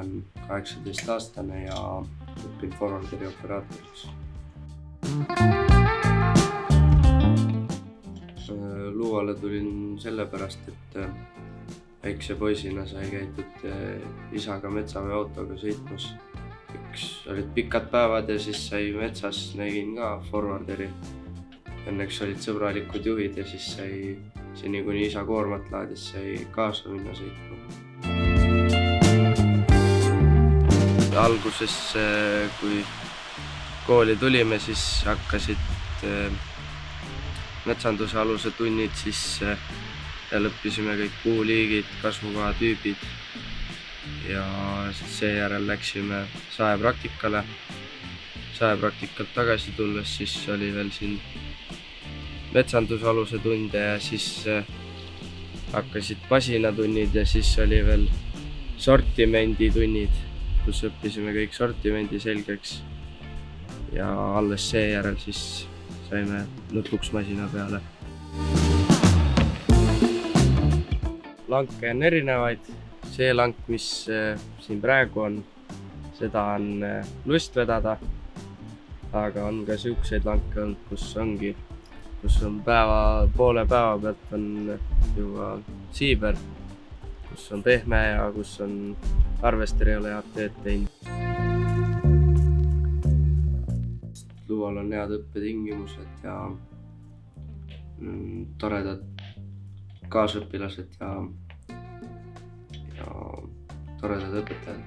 olen 18-aastane ja õpin forwarderi operaatoriks. Luuale tulin sellepärast, et väikse poisina sai käidud isaga metsaveoautoga sõitmas. Olid pikad päevad ja siis sai metsas, nägin ka forwarderi. Õnneks olid sõbralikud juhid ja siis sai seni kuni isa koormat laadis, sai kaasa minna sõitma. Alguses, kui kooli tulime, siis hakkasid metsanduse aluse tunnid, siis lõppisime kõik puuliigid, kasvukohatüübid ja seejärel läksime saepraktikale. Saepraktikalt tagasi tulles siis oli veel siin metsanduse aluse tunde ja siis hakkasid pasinatunnid ja siis oli veel sortimenditunnid, kus õppisime kõik sortimendi selgeks ja alles seejärel siis saime lõpuks masina peale. Lanke on erinevaid. See lank, mis siin praegu on, seda on lust vedada, aga on ka siukseid lanke olnud, kus on poole päeva pealt on juba siiber, kus on pehme ja kus on harvester ei ole head tööd teinud. Luual on head õppetingimused ja toredad kaasõpilased ja toredad õpetajad.